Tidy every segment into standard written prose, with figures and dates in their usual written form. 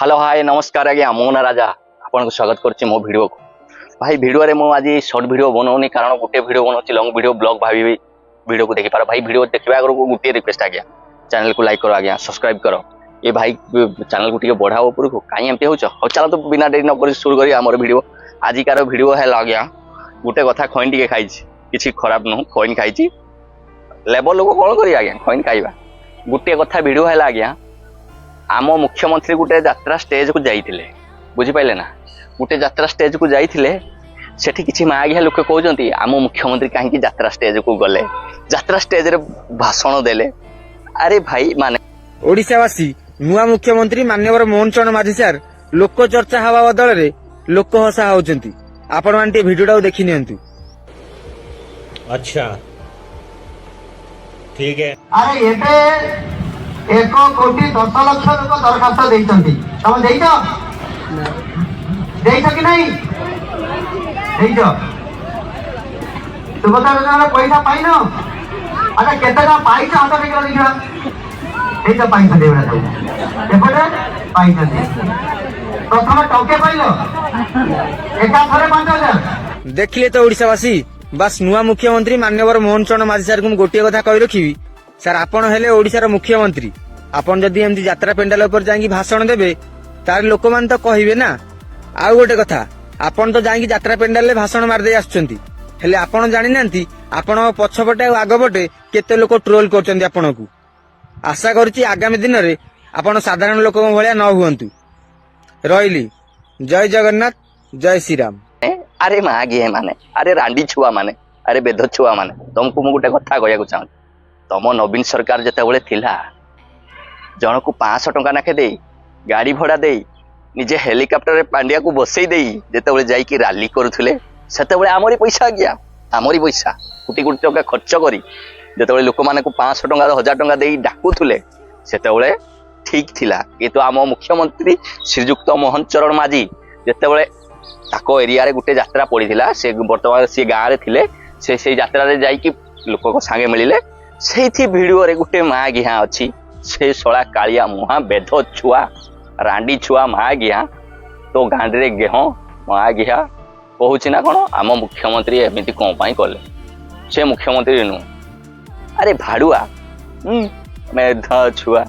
Hello hi नमस्कार आज्ञा मो ना राजा आपन को स्वागत करछि मो वीडियो को। भाई वीडियो रे मो आज शॉर्ट वीडियो बनाउनी कारण गोटे वीडियो बनाउछि लॉन्ग वीडियो ब्लॉग भाभी वीडियो को देखि पार। भाई वीडियो देखिबा आगर को गोटे रिक्वेस्ट आज्ञा चैनल को लाइक करो आज्ञा सब्सक्राइब करो। ये भाई चैनल को टिके बढ़ाओ ऊपर को काई एमते होछ। हो चलो तो बिना देरी न करी शुरू करी हमर वीडियो। आज कार वीडियो है आज्ञा गोटे कथा खैन टिके खाइछि किछि खराब न खैन खाइछि लेबर लोग कोन करी आज्ञा खैन खाइबा। गोटे कथा वीडियो है आज्ञा आम मुख्यमंत्री गोटे यात्रा स्टेज को जाइथिले बुझी पाइले ना। गोटे यात्रा स्टेज को जाइथिले सेठी किछि मागिया लोक कहउजंती आम मुख्यमंत्री काहे यात्रा स्टेज को गले यात्रा स्टेज रे भाषण देले। अरे भाई माने ओडिशावासी नुआ मुख्यमंत्री मान्यवर मोहन चरण माझी सर लोक चर्चा हवा बदल रे लोक हसा होउचंती। आपण मानटे वीडियोटा देखि नियंतु। अच्छा ठीक है। अरे एबे 1 कोटी 10 लाख लोक दरखास्त देइछंती तम देइछ कि नहीं देइछ तुम तो पैसा पाइन। अच्छा केतना पाइछ हाथ टेकला देखिबा देइछ पैसा देबा सब एपटे पैसा दे प्रथम टके पाइलो एका थरे 5000 देखिले तो ओडिशावासी बस नुआ मुख्यमंत्री मान्यवर मोहन चरण माझी सर को गोटे कथा कहि रखिबी सर आपण हेले ओडिशार मुख्यमंत्री आपण जदि एमती यात्रा पेंडाल ऊपर जाई भाषण देबे तार लोक मान तो कहिबे ना। आउ गोटे कथा आपण तो जाई यात्रा पेंडाल ले भाषण मार दे आछंती हेले आपण जानि नांती आपण पछपटे आ आगपटे केते लोक ट्रोल करचंती आपण को। आशा करछि आगामी दिन रे आपण साधारण लोक भलिया न हुअंतु। रहिली जय जगन्नाथ जय श्री राम। अरे मागे माने अरे रांडी छुआ माने अरे बेद छुआ माने तुमको मु गोटे कथा कहया को चाहूँ। तम नवीन सरकार जेतेबेले थिला जन को 500 टंका नाखे दे गाड़ी भड़ा दे निजे हेलिकॉप्टर रे पांड्या को बसई दे जेतेबेले जाई कि रैली करूथले सेतेबेले आमरी पैसा गया आमरी पैसा कोटी कोटी टंका खर्च करी जेतेबेले लोक माने को 500 टंका 1000 टंका देई डाकुथले सेतेबेले ठीक थिला। ये तो आम मुख्यमंत्री श्रीयुक्त मोहन चरण माझी जेतेबेले ताको एरिया रे गुटे यात्रा पड़ीथिला से वर्तमान से गाँव रे थिले से यात्रा रे जाई कि लोक को संगे मिलिले सेठी वीडियो रे गुटे माँ गिहा अच्छी से सड़ा कालिया मुहा बेध छुआ रांडी छुआ माँ गिहा तो गांडी गेह माँ गिहा कहूँ ना कौन आम मुख्यमंत्री एमती कौन पाई कले से मुख्यमंत्री नु अरे भाड़ुआ मेध छुआ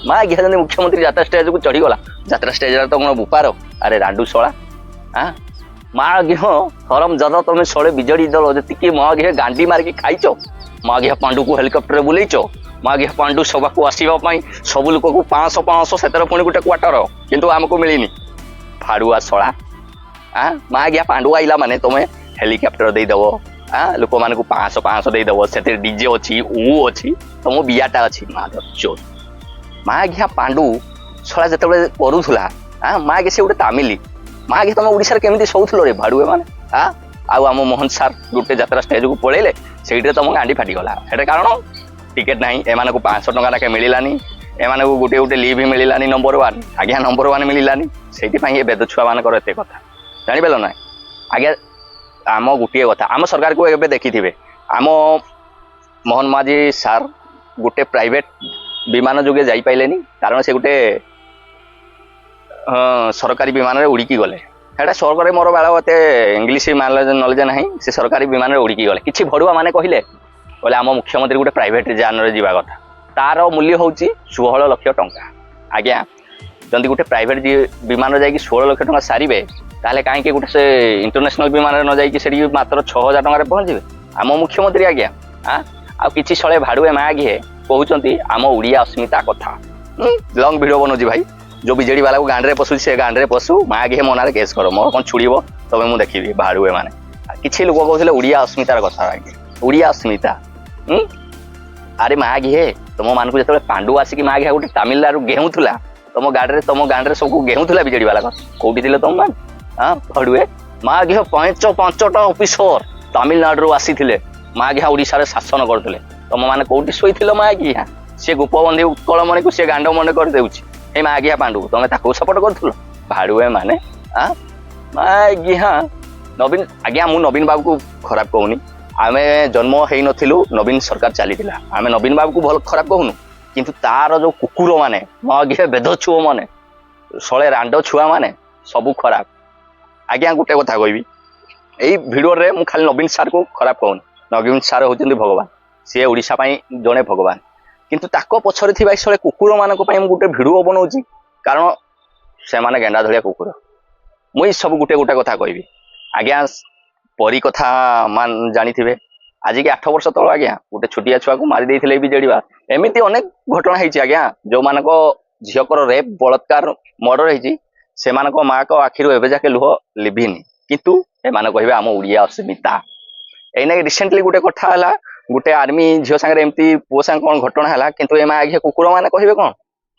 माँ गिहा जब मुख्यमंत्री यात्रा स्टेज को चढ़ी गला यात्रा स्टेज तो कौन बुपार अरे रांडू सड़ा हाँ माँ गिह थरम जद तुम सड़े बिजड़ी दल जी माँ गिह गांडी मारिकी खाइच माँ गिहा पांडु को हेलिकॉप्टर बुलेच माँ गिहा पांडु सभा को आसवाई सब लोक को 500 से पुणी गोटे क्वार्टर किंतु आमको मिलनी फाड़ुआ सड़ा हाँ माँ गिहा पांडु आइला माने तुम हेलिकॉप्टर देदेव हाँ लोक मान 500 देदेव से डीजे अच्छी ऊ अच्छी तुम बियाटा अच्छी चोर माँ गिहा पांडु सड़ा जिते करूला हाँ माँ गे से गोटे तामिली माँ गे तुम ओडिशा केमी शोथल रे भाड़ुए मैंने हाँ आम मोहन सार गोटे यात्रा स्टेज को पलैले से तुम गांडी फाटीगला है कारण टिकेट ना एम को 500 टंका लाखे मिलानी एम को गोटे गोटे लिव मिलानी नंबर 1 आज्ञा नंबर 1 मिलानी से बेद छुआ मान एत कथा जापर ना आज्ञा आम गोटे कथा आम सरकार को एवं देखी थे आम मोहन माझी सार गोटे प्राइवेट विमान जोगे जापारे कारण से गोटे सरकारी विमान उड़ीकी गले है सरकार मोर बाल मत इंग्लीश नॉलेज ना से सरकारी विमान उड़ीकी गले कि भड़ुआ मैंने कहले बोले आम मुख्यमंत्री गोटे प्राइवेट जान रे जीवा कथा तार मूल्य हूँ 16 लाख टंका। आज्ञा जदि गोटे प्राइवेट विमान जाकि 16 लाख टंका सारे ताले कहीं गोटे से इंटरनेशनल विमान न जाकि मात्र 6000 टंका पहुँचे आम मुख्यमंत्री आज्ञा हाँ आ कि सड़े भाड़ुए माँ गिहे कहते आम ओडिया अस्मिता कथा लंग वीडियो बनाऊँ भाई जो बिजेडी वाला को गांडे पशु से गांडे पशु माँ गिहे मनार केस कर मोर कौन छुड़ब तब मुझे देखी भाड़ुए मैंने किसी लोग कहते ओडिया अस्मितार कथा ओडिया अस्मिता अरे माँ गिहे तुम मान को जो पांडु आसिक माँ गिहा गोटे तामिलनाडु गेहूला तुम गांडे सब गेहूला बिजेडी वाला कौटी थे तुम मान हाँ भाड़ुए माँ गिह 5टा ऑफिसर तामिलनाडु आसी माँ गिहा ओडिशा शासन करते तुम मैंने कौटी शोल माँ गिहा सी गोपबंधी उत्कल मणि को सी गांड मन कर दे माँ गिहा पांडु तुम सपोर्ट कर भाड़ुए मैंने हाँ माँ गिहा नवीन आज्ञा मु नवीन बाबू को खराब कहूनी आमे जन्म हो नथिलु नवीन सरकार चली आमे नवीन बाबू को भल खराब कहूनु किंतु तार जो कुकुर माने मगे बेद छुओ माने ଶଳେ ରାଣ୍ଡ ଛୁଆ ମାନେ ସବୁ ଖରାପ। ଆଜ୍ଞା ଗୋଟେ କଥା କହିବି, ଏଇ ଭିଡିଓରେ ମୁଁ ଖାଲି ନବୀନ ସାର୍କୁ ଖରାପ କହୁନି। ନବୀନ ସାର୍ ହଉଛନ୍ତି ଭଗବାନ, ସିଏ ଓଡ଼ିଶା ପାଇଁ ଜଣେ ଭଗବାନ। କିନ୍ତୁ ତାଙ୍କ ପଛରେ ଥିବା ଏ ଶଳେ କୁକୁର ମାନଙ୍କ ପାଇଁ ମୁଁ ଗୋଟେ ଭିଡିଓ ବନଉଛି, କାରଣ ସେମାନେ ଗେଣ୍ଡା ଧଳିଆ କୁକୁର। ମୁଁ ଏଇ ସବୁ ଗୋଟେ ଗୋଟେ କଥା କହିବି। ଆଜ୍ଞା ପରୀ କଥା ଜାଣିଥିବେ, ଆଜିକି 8 ବର୍ଷ ତଳ ଆଜ୍ଞା ଗୋଟେ ଛୋଟିଆ ଛୁଆକୁ ମାରି ଦେଇଥିଲେ ବିଜେଡି ବା। ଏମିତି ଅନେକ ଘଟଣା ହେଇଛି ଆଜ୍ଞା, ଯୋଉମାନଙ୍କ ଝିଅଙ୍କର ରେପ୍ ବଳାତ୍କାର ମର୍ଡର ହେଇଛି, ସେମାନଙ୍କ ମାଆଙ୍କ ଆଖିରୁ ଏବେ ଯାକେ ଲୁହ ଲିଭିନି, କିନ୍ତୁ ଏମାନେ କହିବେ ଆମ ଓଡ଼ିଆ ଅସ୍ମିତା। ଏଇନାକି ରିସେଣ୍ଟଲି ଗୋଟେ କଥା ହେଲା, ଗୋଟେ ଆର୍ମି ଝିଅ ସାଙ୍ଗରେ ଏମିତି ପୁଅ ସାଙ୍ଗେ କଣ ଘଟଣା ହେଲା, କିନ୍ତୁ ଏମା ଆଜ୍ଞା କୁକୁର ମାନେ କହିବେ କଣ,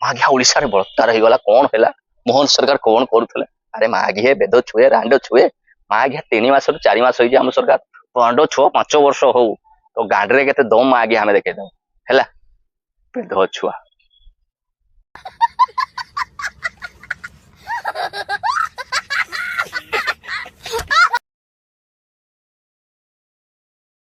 ଆଜ୍ଞା ଓଡ଼ିଶାରେ ବଳାତ୍କାର ହେଇଗଲା, କଣ ହେଲା, ମୋହନ ସରକାର କଣ କରୁଥିଲେ। ଆରେ ମା ଆଜ୍ଞା ବେଦ ଛୁଏ ରାଣ୍ଡ ଛୁଏ, ମା ଆଜ୍ଞା 3 ମାସରୁ 4 ମାସ ହେଇଛି ଆମ ସରକାର, ରାଣ୍ଡ ଛୁଅ 5 ବର୍ଷ ହଉ ତ ଗାଣ୍ଡିରେ କେତେ ଦମ ଆଜ୍ଞା ଆମେ ଦେଖେଇଦବୁ ହେଲା, ବେଦ ଛୁଆ।